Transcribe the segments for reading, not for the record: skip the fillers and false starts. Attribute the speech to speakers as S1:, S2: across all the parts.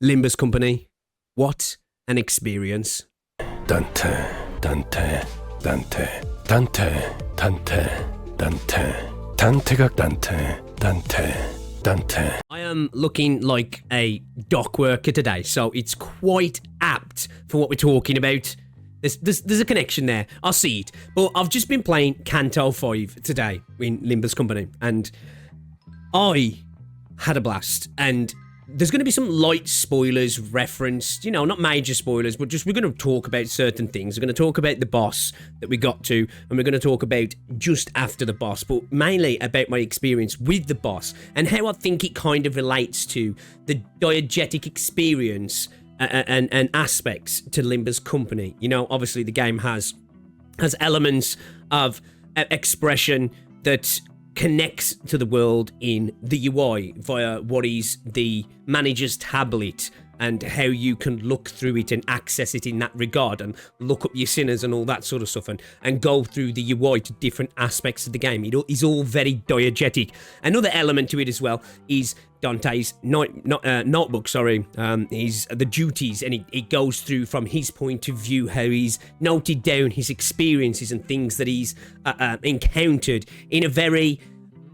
S1: Limbus Company. What an experience.
S2: Dante, Dante, Dante, Dante, Dante, Dante, Dante가 Dante, Dante, Dante.
S1: I am looking like a dock worker today, so it's quite apt for what we're talking about. There's a connection there. I see it. But I've just been playing Canto V today in Limbus Company, and I had a blast. And there's going to be some light spoilers referenced, you know, not major spoilers, but just we're going to talk about certain things. We're going to talk about the boss that we got to, and we're going to talk about just after the boss, but mainly about my experience with the boss and how I think it kind of relates to the diegetic experience and aspects to Limbus Company. You know, obviously the game has elements of expression that connects to the world in the UI via what is the manager's tablet and how you can look through it and access it in that regard and look up your sinners and all that sort of stuff and go through the UI to different aspects of the game. It is all very diegetic. Another element to it as well is Dante's notebook, is the duties, and it goes through from his point of view how he's noted down his experiences and things that he's encountered in a very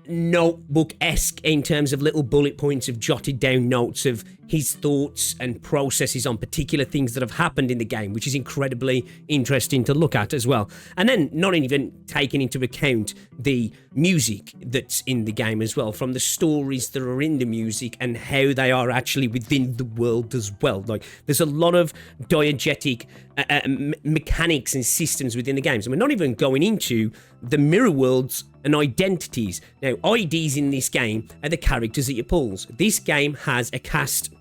S1: notebook-esque in terms of little bullet points of jotted down notes of his thoughts and processes on particular things that have happened in the game, which is incredibly interesting to look at as well. And then not even taking into account the music that's in the game as well, from the stories that are in the music and how they are actually within the world as well. Like, there's a lot of diegetic mechanics and systems within the games, and we're not even going into the mirror worlds and identities. Now, IDs in this game are the characters that you pulls. This game has a cast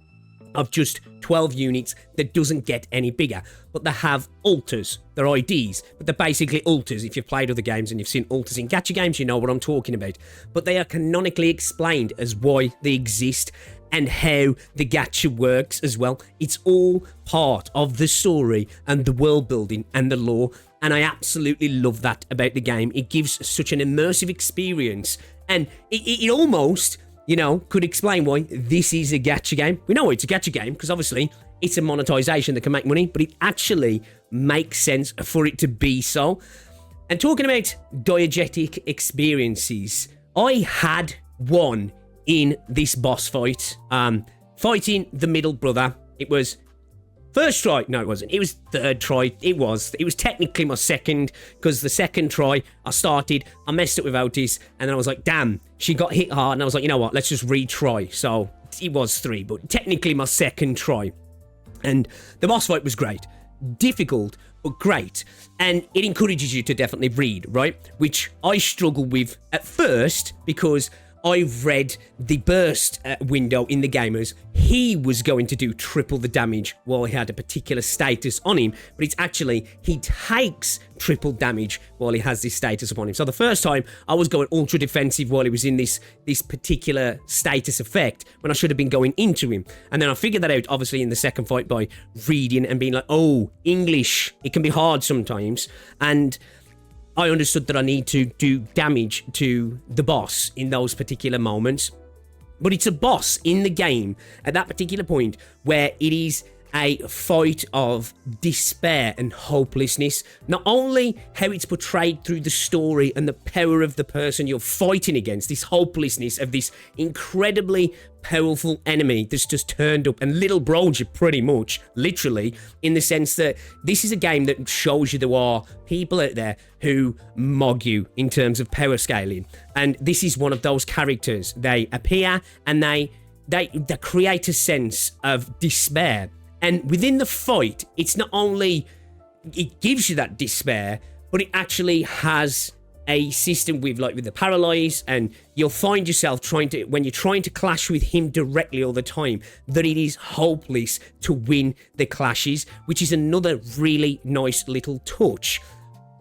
S1: of just 12 units that doesn't get any bigger, but they have alters. They're IDs, but they're basically alters. If you've played other games and you've seen alters in gacha games, you know what I'm talking about. But they are canonically explained as why they exist and how the gacha works as well. It's all part of the story and the world building and the lore, and I absolutely love that about the game. It gives such an immersive experience, and it almost, you know, could explain why this is a gacha game. We know it's a gacha game because obviously it's a monetization that can make money, but it actually makes sense for it to be so. And talking about diegetic experiences, I had one in this boss fight, fighting the middle brother. It was first try. No, it wasn't. It was third try. It was technically my second, because the second try I messed up with Otis, and then I was like, damn, she got hit hard, and I was like, you know what, let's just retry. So it was 3, but technically my second try. And the boss fight was great. Difficult, but great. And it encourages you to definitely read, right? Which I struggled with at first, because I've read the burst window in the gamers. He was going to do triple the damage while he had a particular status on him, but it's actually he takes triple damage while he has this status upon him. So the first time I was going ultra defensive while he was in this particular status effect, when I should have been going into him. And then I figured that out obviously in the second fight by reading and being like, oh, English, it can be hard sometimes. And I understood that I need to do damage to the boss in those particular moments. But it's a boss in the game at that particular point where it is a fight of despair and hopelessness. Not only how it's portrayed through the story and the power of the person you're fighting against, this hopelessness of this incredibly powerful enemy that's just turned up and little broed you pretty much, literally, in the sense that this is a game that shows you there are people out there who mog you in terms of power scaling. And this is one of those characters. They appear and they create a sense of despair. And within the fight, it's not only, it gives you that despair, but it actually has a system with the paralyze, and you'll find yourself when you're trying to clash with him directly all the time, that it is hopeless to win the clashes, which is another really nice little touch.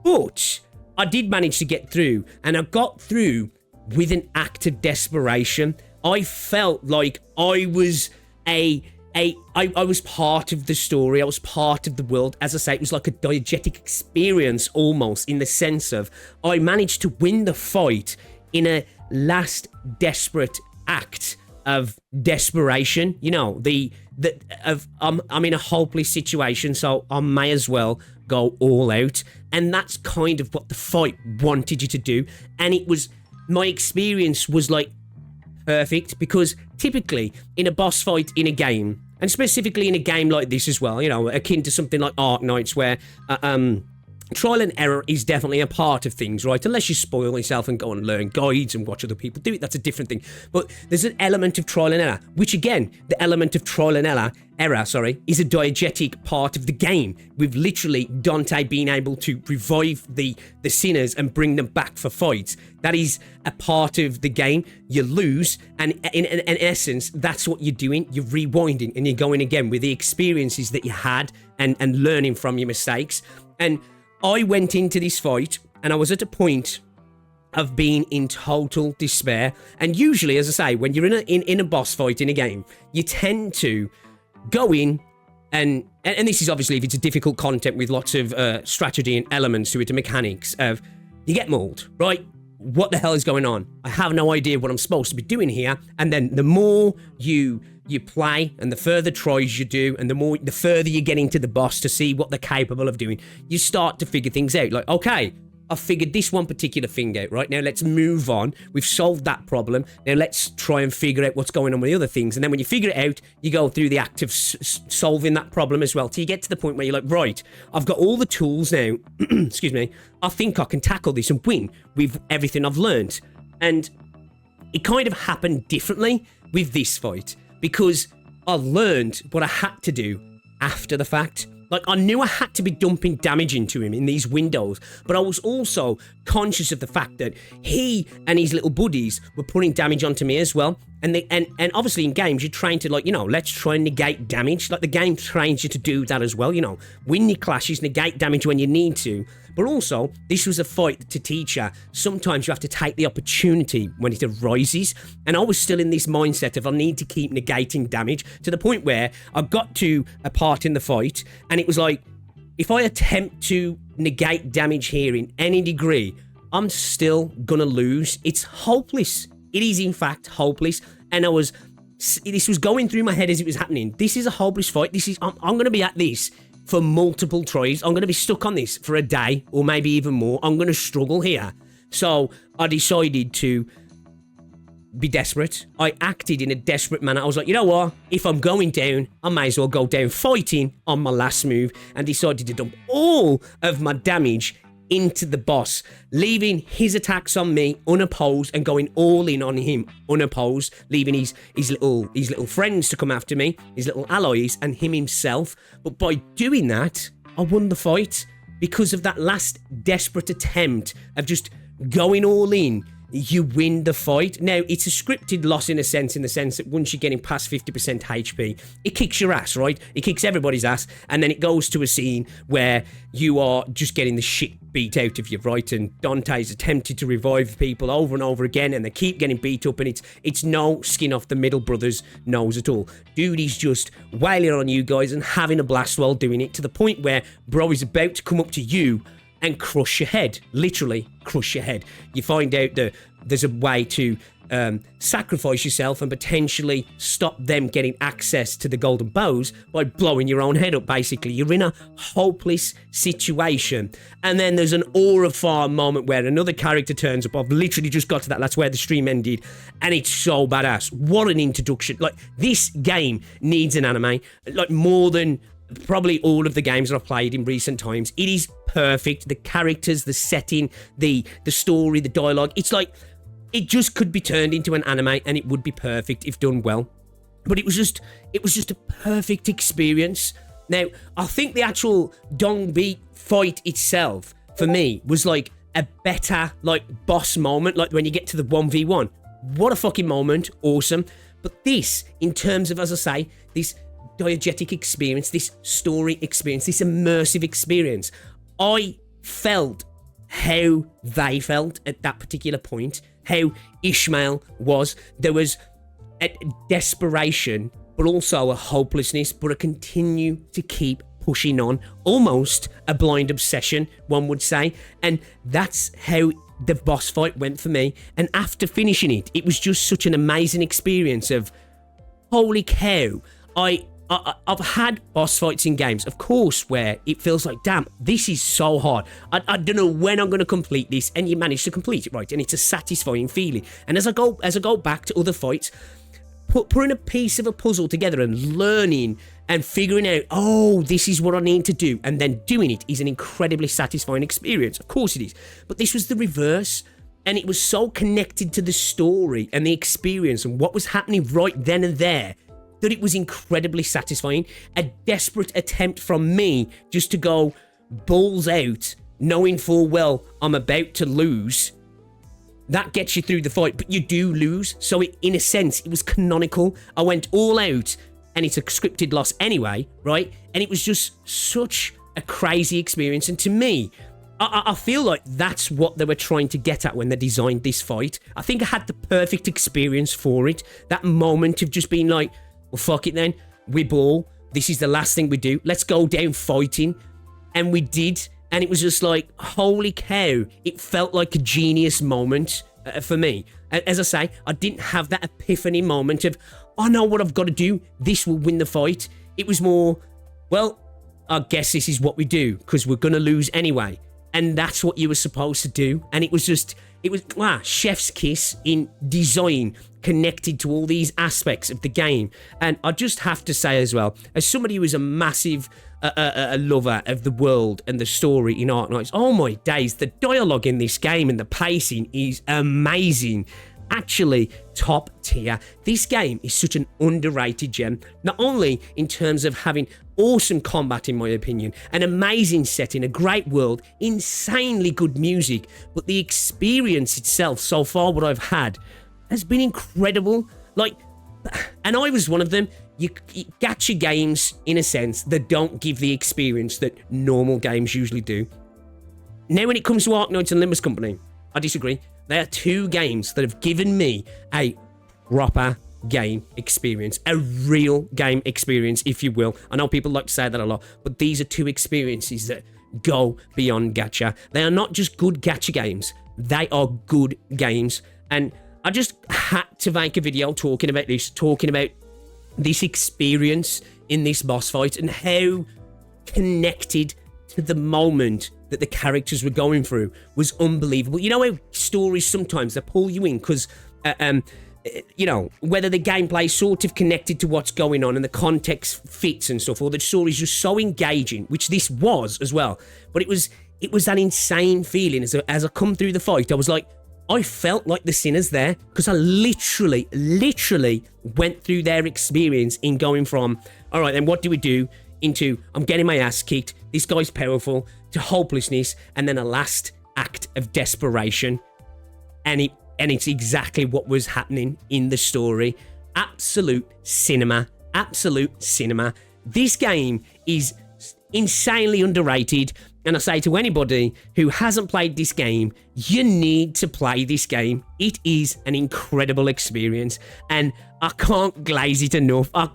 S1: But I did manage to get through, and I got through with an act of desperation. I felt like I was I was part of the story. I was part of the world. As I say, it was like a diegetic experience almost, in the sense of I managed to win the fight in a last desperate act of desperation. You know, I'm in a hopeless situation, so I may as well go all out. And that's kind of what the fight wanted you to do. And my experience was like perfect, because typically in a boss fight in a game, and specifically in a game like this as well, you know, akin to something like Ark Knights, where trial and error is definitely a part of things, right? Unless you spoil yourself and go and learn guides and watch other people do it, that's a different thing. But there's an element of trial and error, which again, the element of trial and error, is a diegetic part of the game, with literally Dante being able to revive the sinners and bring them back for fights. That is a part of the game. You lose, and in essence, that's what you're doing. You're rewinding and you're going again with the experiences that you had and learning from your mistakes. And I went into this fight and I was at a point of being in total despair. And usually, as I say, when you're in a boss fight in a game, you tend to go in and this is obviously if it's a difficult content with lots of strategy and elements to it, the mechanics of, you get mauled, right? What the hell is going on? I have no idea what I'm supposed to be doing here. And then the more you play and the further tries you do and the further you get into the boss to see what they're capable of doing, you start to figure things out. Like, okay, I've figured this one particular thing out, right? Now let's move on. We've solved that problem. Now let's try and figure out what's going on with the other things. And then when you figure it out, you go through the act of solving that problem as well, till you get to the point where you're like, right, I've got all the tools now. Excuse me. I think I can tackle this and win with everything I've learned. And it kind of happened differently with this fight, because I learned what I had to do after the fact. Like, I knew I had to be dumping damage into him in these windows, but I was also conscious of the fact that he and his little buddies were putting damage onto me as well. And obviously in games, you're trained to, like, you know, let's try and negate damage. Like, the game trains you to do that as well, you know. Win your clashes, negate damage when you need to. But also, this was a fight to teach you. Sometimes you have to take the opportunity when it arises. And I was still in this mindset of I need to keep negating damage, to the point where I got to a part in the fight and it was like, if I attempt to negate damage here in any degree, I'm still gonna lose. It's hopeless. It is in fact hopeless. And this was going through my head as it was happening. This is a hopeless fight. I'm gonna be at this for multiple tries. I'm going to be stuck on this for a day or maybe even more. I'm going to struggle here. So I decided to be desperate. I acted in a desperate manner. I was like, you know what? If I'm going down, I may as well go down fighting on my last move, and decided to dump all of my damage into the boss, leaving his attacks on me unopposed and going all in on him unopposed, leaving his little friends to come after me, his little allies, and him himself. But by doing that, I won the fight because of that last desperate attempt of just going all in. You win the fight. Now, it's a scripted loss in the sense that once you're getting past 50% HP, it kicks your ass, right? It kicks everybody's ass, and then it goes to a scene where you are just getting the shit beat out of you, right? And Dante's attempted to revive people over and over again, and they keep getting beat up, and it's no skin off the middle brothers nose at all. Dude is just wailing on you guys and having a blast while doing it, to the point where bro is about to come up to you and crush your head. Literally crush your head. You find out that there's a way to sacrifice yourself and potentially stop them getting access to the golden bows by blowing your own head up, basically. You're in a hopeless situation. And then there's an awe-of-fire moment where another character turns up. I've literally just got to that. That's where the stream ended. And it's so badass. What an introduction. Like, this game needs an anime. Like, more than probably all of the games that I've played in recent times. It is perfect. The characters, the setting, the story, the dialogue. It's like, it just could be turned into an anime and it would be perfect if done well. But it was just a perfect experience. Now, I think the actual Dong Beat fight itself, for me, was like a better, like, boss moment, like when you get to the 1v1. What a fucking moment. Awesome. But this, in terms of, as I say, this diegetic experience, this story experience, this immersive experience, I felt how they felt at that particular point, how Ishmael was. There was a desperation, but also a hopelessness, but a continue to keep pushing on, almost a blind obsession, one would say. And that's how the boss fight went for me. And after finishing it, it was just such an amazing experience of, holy cow, I've had boss fights in games, of course, where it feels like, damn, this is so hard. I don't know when I'm going to complete this, and you manage to complete it, right? And it's a satisfying feeling. And as I go back to other fights, putting a piece of a puzzle together and learning and figuring out, oh, this is what I need to do, and then doing it is an incredibly satisfying experience. Of course it is. But this was the reverse. And it was so connected to the story and the experience and what was happening right then and there that it was incredibly satisfying. A desperate attempt from me just to go balls out, knowing full well I'm about to lose. That gets you through the fight, but you do lose. So in a sense, it was canonical. I went all out, and it's a scripted loss anyway, right? And it was just such a crazy experience. And to me, I feel like that's what they were trying to get at when they designed this fight. I think I had the perfect experience for it. That moment of just being like, well, fuck it then. We ball. This is the last thing we do. Let's go down fighting. And we did. And it was just like, holy cow. It felt like a genius moment for me. As I say, I didn't have that epiphany moment of, I know what I've got to do. This will win the fight. It was more, well, I guess this is what we do because we're going to lose anyway. And that's what you were supposed to do. And it was chef's kiss in design connected to all these aspects of the game. And I just have to say as well, as somebody who is a massive a lover of the world and the story in Arknights, oh my days, the dialogue in this game and the pacing is amazing. Actually, top tier. This game is such an underrated gem, not only in terms of having awesome combat, in my opinion, an amazing setting, a great world, insanely good music, but the experience itself so far, what I've had, has been incredible. Like, and I was one of them. You gacha games, in a sense, that don't give the experience that normal games usually do. Now, when it comes to Arknights and Limbus Company, I disagree. They are two games that have given me a proper game experience, a real game experience, if you will. I know people like to say that a lot, but these are two experiences that go beyond gacha. They are not just good gacha games, they are good games. And I just had to make a video talking about this experience in this boss fight and how connected to the moment that the characters were going through was unbelievable. You know how stories sometimes they pull you in because you know, whether the gameplay is sort of connected to what's going on and the context fits and stuff, or the story's just so engaging, which this was as well. But it was that insane feeling as I come through the fight. I was like, I felt like the sinners there because I literally went through their experience in going from, all right, then what do we do, into I'm getting my ass kicked, this guy's powerful, to hopelessness, and then a last act of desperation. And it's exactly what was happening in the story. Absolute cinema. This game is insanely underrated. And I say to anybody who hasn't played this game, you need to play this game. It is an incredible experience, and I can't glaze it enough. I've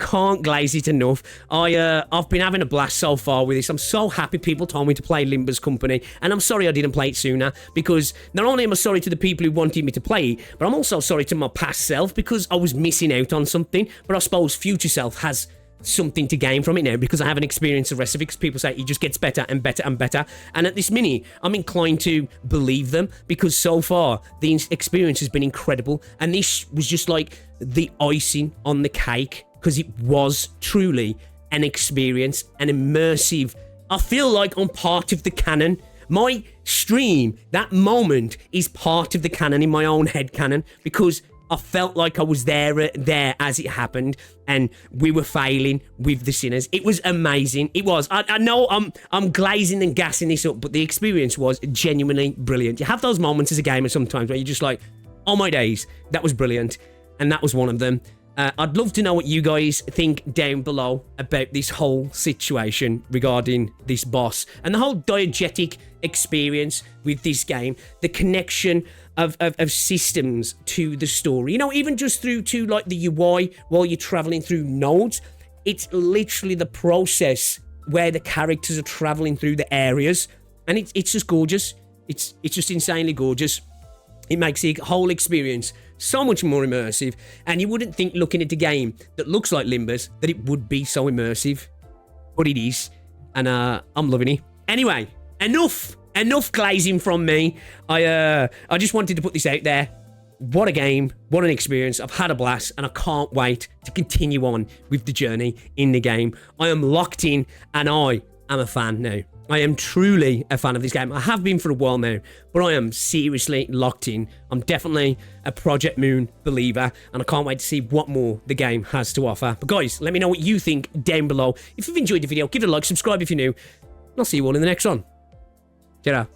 S1: been having a blast so far with this. I'm so happy people told me to play Limbus Company, and I'm sorry I didn't play it sooner, because not only am I sorry to the people who wanted me to play it, but I'm also sorry to my past self because I was missing out on something. But I suppose future self has something to gain from it now because I haven't experienced the rest of it, because people say it just gets better and better and better. And at this minute, I'm inclined to believe them because so far the experience has been incredible. And this was just like the icing on the cake because it was truly an experience, an immersive. I feel like I'm part of the canon. My stream, that moment, is part of the canon in my own head canon because I felt like I was there as it happened, and we were failing with the sinners. It was amazing. It was. I know I'm glazing and gassing this up, but the experience was genuinely brilliant. You have those moments as a gamer sometimes where you're just like, oh my days, that was brilliant. And that was one of them. I'd love to know what you guys think down below about this whole situation regarding this boss and the whole diegetic experience with this game, the connection of systems to the story. You know, even just through to like the UI while you're traveling through nodes, it's literally the process where the characters are traveling through the areas, and it's just gorgeous. It's just insanely gorgeous. It makes the whole experience so much more immersive, and you wouldn't think looking at a game that looks like Limbus that it would be so immersive, but it is, and I'm loving it. Anyway, enough glazing from me. I just wanted to put this out there. What a game, what an experience. I've had a blast, and I can't wait to continue on with the journey in the game. I am locked in, and I am a fan now. I am truly a fan of this game. I have been for a while now, but I am seriously locked in. I'm definitely a Project Moon believer, and I can't wait to see what more the game has to offer. But guys, let me know what you think down below. If you've enjoyed the video, give it a like, subscribe if you're new, and I'll see you all in the next one. Ta-ra.